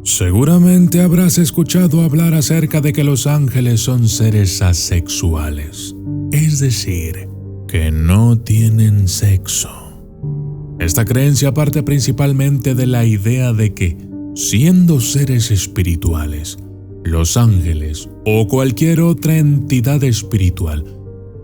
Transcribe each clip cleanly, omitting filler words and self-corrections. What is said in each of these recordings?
Seguramente habrás escuchado hablar acerca de que los ángeles son seres asexuales, es decir, que no tienen sexo. Esta creencia parte principalmente de la idea de que, siendo seres espirituales, los ángeles o cualquier otra entidad espiritual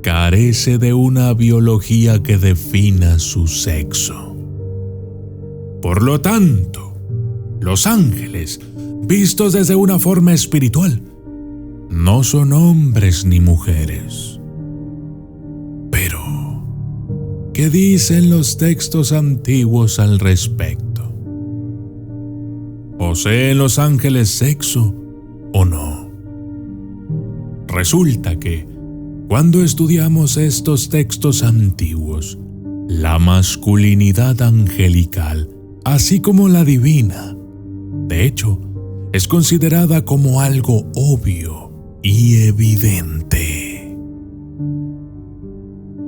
carece de una biología que defina su sexo. Por lo tanto, los ángeles, vistos desde una forma espiritual, no son hombres ni mujeres. Pero, ¿qué dicen los textos antiguos al respecto? ¿Poseen los ángeles sexo o no? Resulta que, cuando estudiamos estos textos antiguos, la masculinidad angelical, así como la divina, de hecho, es considerada como algo obvio y evidente.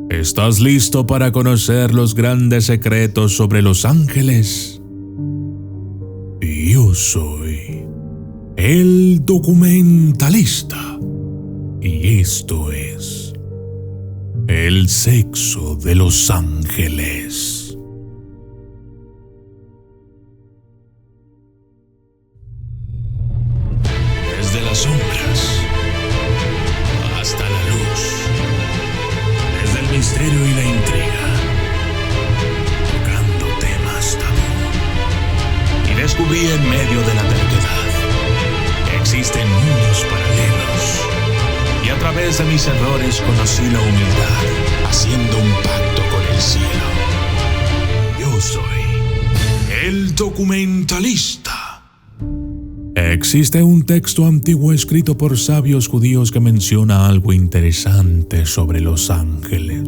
¿Estás listo para conocer los grandes secretos sobre los ángeles? Yo soy el documentalista y esto es el sexo de los ángeles. Desde las sombras hasta la luz, desde el misterio y la intriga, tocando temas tabú. Y descubrí en medio de la terquedad que existen mundos paralelos. Y a través de mis errores conocí la humildad, haciendo un pacto con el cielo. Yo soy el documentalista. Existe un texto antiguo escrito por sabios judíos que menciona algo interesante sobre los ángeles.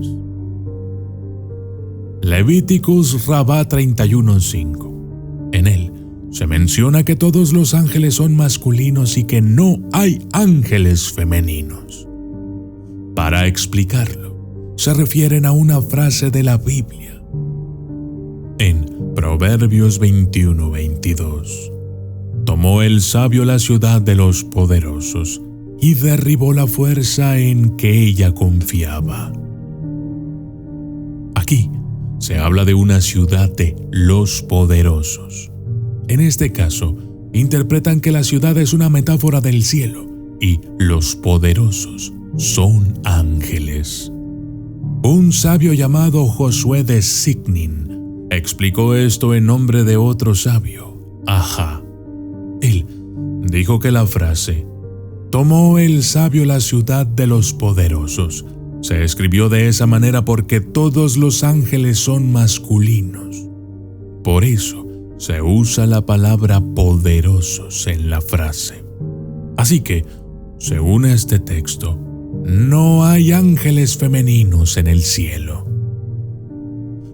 Levíticus Rabá 31:5. En él se menciona que todos los ángeles son masculinos y que no hay ángeles femeninos. Para explicarlo, se refieren a una frase de la Biblia. En Proverbios 21:22. Tomó el sabio la ciudad de los poderosos y derribó la fuerza en que ella confiaba. Aquí se habla de una ciudad de los poderosos. En este caso, interpretan que la ciudad es una metáfora del cielo y los poderosos son ángeles. Un sabio llamado Josué de Signin explicó esto en nombre de otro sabio, Ajá. Él dijo que la frase «tomó el sabio la ciudad de los poderosos» se escribió de esa manera porque todos los ángeles son masculinos. Por eso se usa la palabra poderosos en la frase. Así que, según este texto, no hay ángeles femeninos en el cielo.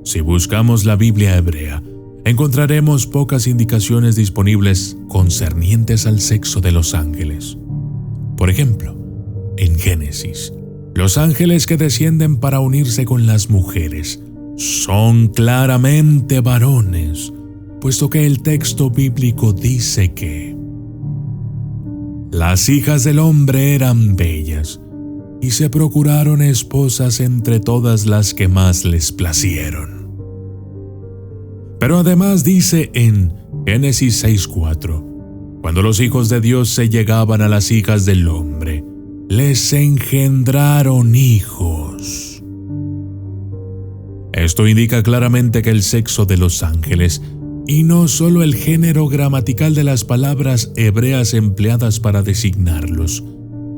Si buscamos la Biblia hebrea, encontraremos pocas indicaciones disponibles concernientes al sexo de los ángeles. Por ejemplo, en Génesis, los ángeles que descienden para unirse con las mujeres son claramente varones, puesto que el texto bíblico dice que las hijas del hombre eran bellas y se procuraron esposas entre todas las que más les placieron. Pero además dice en Génesis 6:4, cuando los hijos de Dios se llegaban a las hijas del hombre, les engendraron hijos. Esto indica claramente que el sexo de los ángeles, y no solo el género gramatical de las palabras hebreas empleadas para designarlos,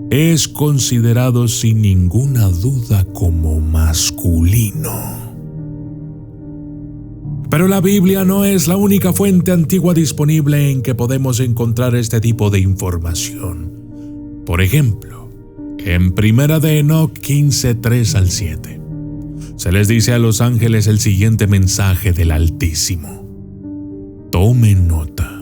es considerado sin ninguna duda como masculino. Pero la Biblia no es la única fuente antigua disponible en que podemos encontrar este tipo de información. Por ejemplo, en Primera de Enoc 15:3-7, se les dice a los ángeles el siguiente mensaje del Altísimo. Tomen nota.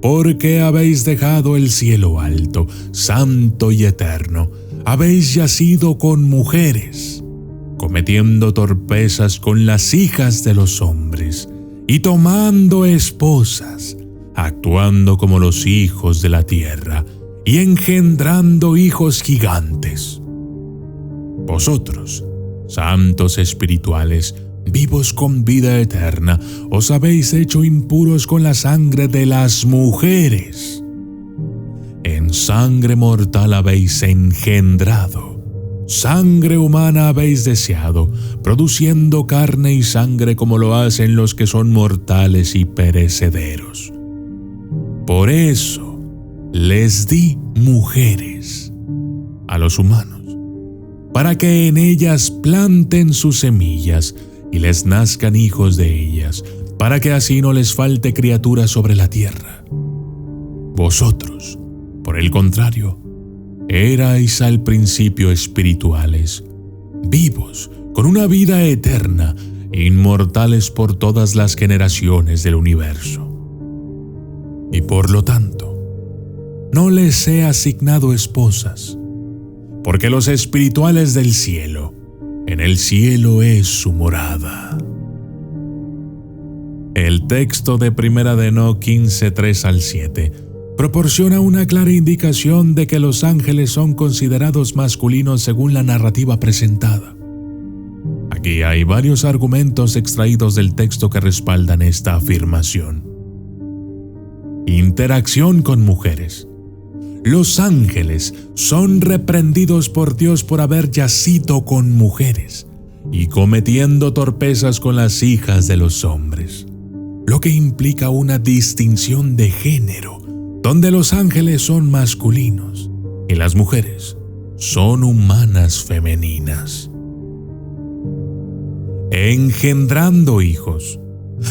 Porque habéis dejado el cielo alto, santo y eterno, habéis yacido con mujeres, cometiendo torpezas con las hijas de los hombres, y tomando esposas, actuando como los hijos de la tierra y engendrando hijos gigantes. Vosotros, santos espirituales, vivos con vida eterna, os habéis hecho impuros con la sangre de las mujeres. En sangre mortal habéis engendrado, sangre humana habéis deseado, produciendo carne y sangre como lo hacen los que son mortales y perecederos. Por eso les di mujeres a los humanos, para que en ellas planten sus semillas y les nazcan hijos de ellas, para que así no les falte criatura sobre la tierra. Vosotros, por el contrario, erais al principio espirituales, vivos, con una vida eterna, inmortales por todas las generaciones del universo. Y por lo tanto, no les he asignado esposas, porque los espirituales del cielo, en el cielo es su morada. El texto de 1 de Enoc 15, 3 al 7 proporciona una clara indicación de que los ángeles son considerados masculinos según la narrativa presentada. Aquí hay varios argumentos extraídos del texto que respaldan esta afirmación. Interacción con mujeres. Los ángeles son reprendidos por Dios por haber yacido con mujeres y cometiendo torpezas con las hijas de los hombres, lo que implica una distinción de género, donde los ángeles son masculinos y las mujeres son humanas femeninas. Engendrando hijos.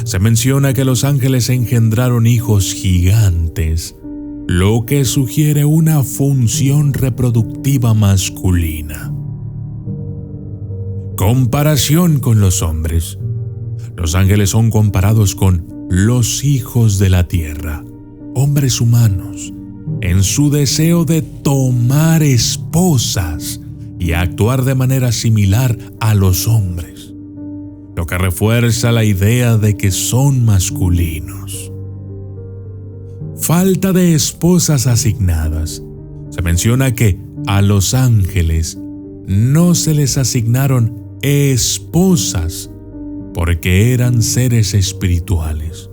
Se menciona que los ángeles engendraron hijos gigantes, lo que sugiere una función reproductiva masculina. Comparación con los hombres. Los ángeles son comparados con los hijos de la tierra, hombres humanos, en su deseo de tomar esposas y actuar de manera similar a los hombres, lo que refuerza la idea de que son masculinos. Falta de esposas asignadas. Se menciona que a los ángeles no se les asignaron esposas porque eran seres espirituales,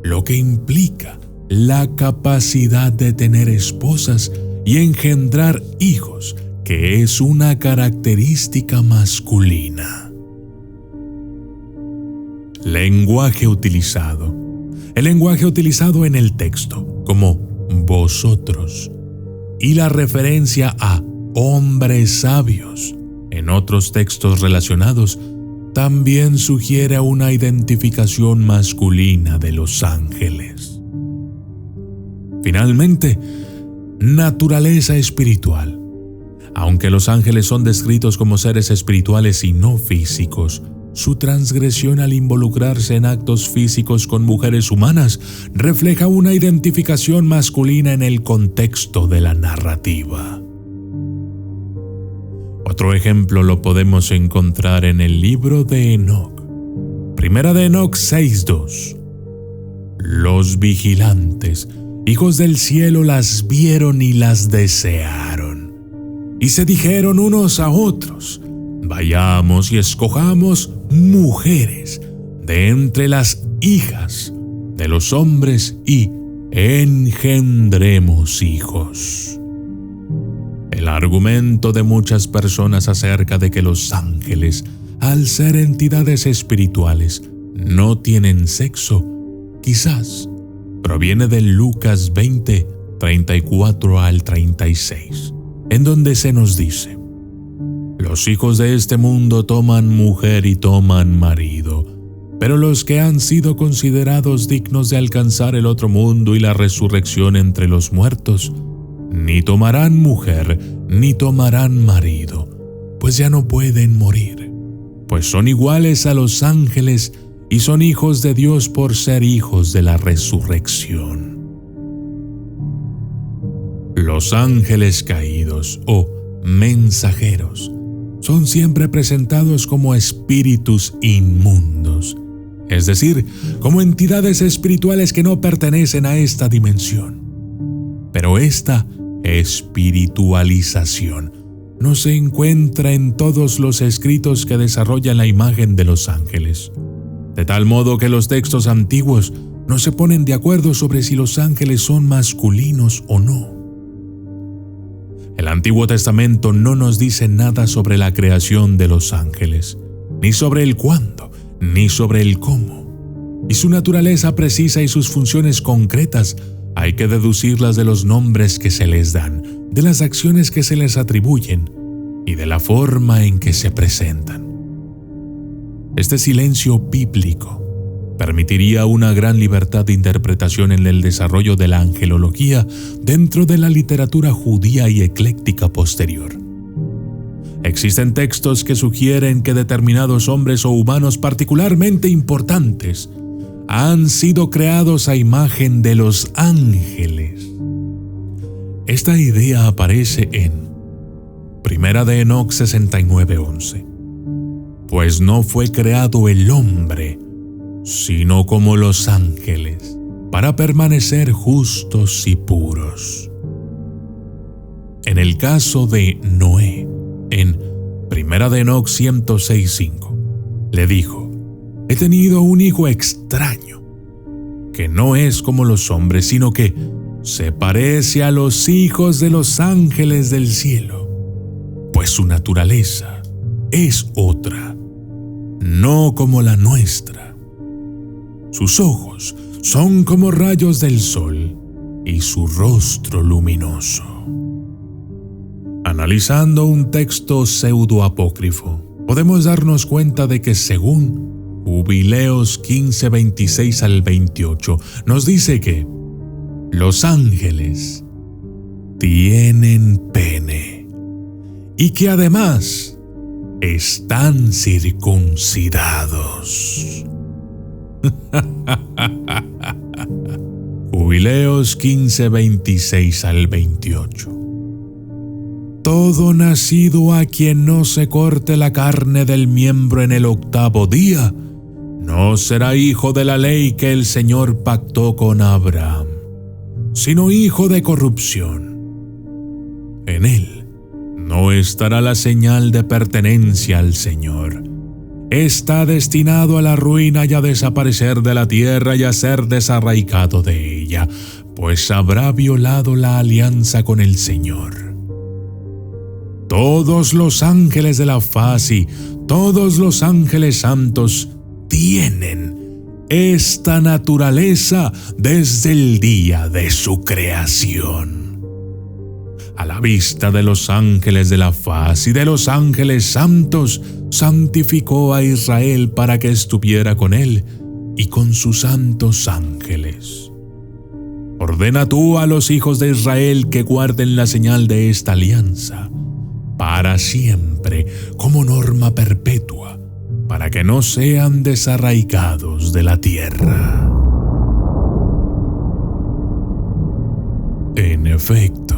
lo que implica la capacidad de tener esposas y engendrar hijos, que es una característica masculina. Lenguaje utilizado. El lenguaje utilizado en el texto, como vosotros, y la referencia a hombres sabios en otros textos relacionados, también sugiere una identificación masculina de los ángeles. Finalmente, naturaleza espiritual. Aunque los ángeles son descritos como seres espirituales y no físicos, su transgresión al involucrarse en actos físicos con mujeres humanas refleja una identificación masculina en el contexto de la narrativa. Otro ejemplo lo podemos encontrar en el libro de Enoc. 1 de Enoc 6:2. Los vigilantes, hijos del cielo, las vieron y las desearon. Y se dijeron unos a otros: vayamos y escojamos mujeres de entre las hijas de los hombres y engendremos hijos. El argumento de muchas personas acerca de que los ángeles, al ser entidades espirituales, no tienen sexo, quizás proviene de Lucas 20, 34 al 36, en donde se nos dice: los hijos de este mundo toman mujer y toman marido, pero los que han sido considerados dignos de alcanzar el otro mundo y la resurrección entre los muertos, ni tomarán mujer ni tomarán marido, pues ya no pueden morir, pues son iguales a los ángeles y son hijos de Dios por ser hijos de la resurrección. Los ángeles caídos o mensajeros son siempre presentados como espíritus inmundos, es decir, como entidades espirituales que no pertenecen a esta dimensión. Pero esta espiritualización no se encuentra en todos los escritos que desarrollan la imagen de los ángeles, de tal modo que los textos antiguos no se ponen de acuerdo sobre si los ángeles son masculinos o no. El Antiguo Testamento no nos dice nada sobre la creación de los ángeles, ni sobre el cuándo, ni sobre el cómo. Y su naturaleza precisa y sus funciones concretas hay que deducirlas de los nombres que se les dan, de las acciones que se les atribuyen y de la forma en que se presentan. Este silencio bíblico permitiría una gran libertad de interpretación en el desarrollo de la angelología dentro de la literatura judía y ecléctica posterior. Existen textos que sugieren que determinados hombres o humanos particularmente importantes han sido creados a imagen de los ángeles. Esta idea aparece en Primera de Enoc 69:11. Pues no fue creado el hombre, sino como los ángeles, para permanecer justos y puros. En el caso de Noé, en Primera de Enoc 106:5, le dijo: he tenido un hijo extraño, que no es como los hombres, sino que se parece a los hijos de los ángeles del cielo, pues su naturaleza es otra, no como la nuestra. Sus ojos son como rayos del sol y su rostro luminoso. Analizando un texto pseudoapócrifo, podemos darnos cuenta de que según Jubileos 15:26 al 28, nos dice que los ángeles tienen pene y que además están circuncidados. Jubileos 15:26 al 28. Todo nacido a quien no se corte la carne del miembro en el 8º día, no será hijo de la ley que el Señor pactó con Abraham, sino hijo de corrupción. En él no estará la señal de pertenencia al Señor. Está destinado a la ruina y a desaparecer de la tierra y a ser desarraigado de ella, pues habrá violado la alianza con el Señor. Todos los ángeles de la faz y todos los ángeles santos tienen esta naturaleza desde el día de su creación. A la vista de los ángeles de la faz y de los ángeles santos, santificó a Israel para que estuviera con él y con sus santos ángeles. Ordena tú a los hijos de Israel que guarden la señal de esta alianza para siempre, como norma perpetua, para que no sean desarraigados de la tierra. En efecto,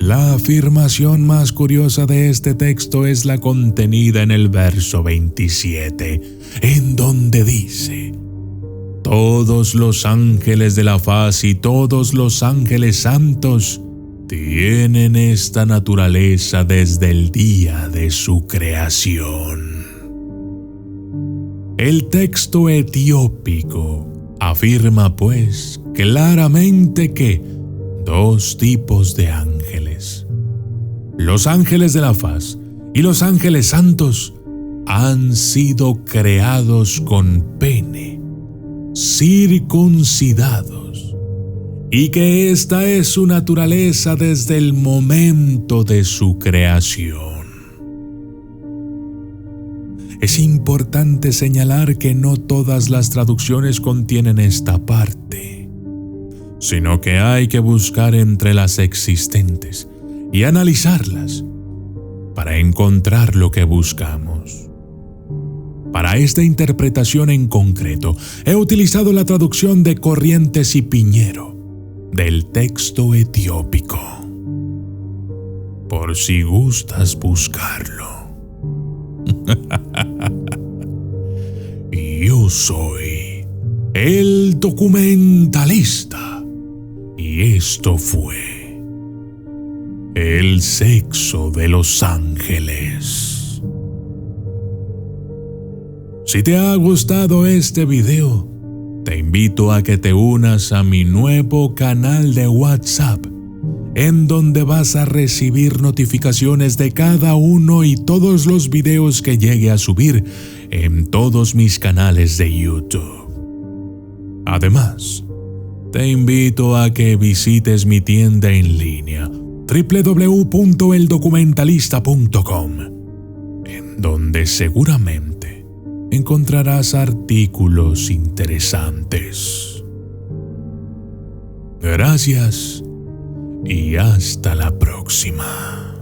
la afirmación más curiosa de este texto es la contenida en el verso 27, en donde dice: todos los ángeles de la faz y todos los ángeles santos tienen esta naturaleza desde el día de su creación. El texto etiópico afirma, pues, claramente que dos tipos de ángeles, los ángeles de la faz y los ángeles santos, han sido creados con pene, circuncidados, y que esta es su naturaleza desde el momento de su creación. Es importante señalar que no todas las traducciones contienen esta parte, sino que hay que buscar entre las existentes y analizarlas para encontrar lo que buscamos. Para esta interpretación en concreto, he utilizado la traducción de Corrientes y Piñero del texto etiópico, por si gustas buscarlo. Y Yo soy el documentalista y esto fue El sexo de los ángeles. Si te ha gustado este video, te invito a que te unas a mi nuevo canal de WhatsApp, en donde vas a recibir notificaciones de cada uno y todos los videos que llegue a subir en todos mis canales de YouTube. Además, te invito a que visites mi tienda en línea www.eldocumentalista.com, en donde seguramente encontrarás artículos interesantes. Gracias y hasta la próxima.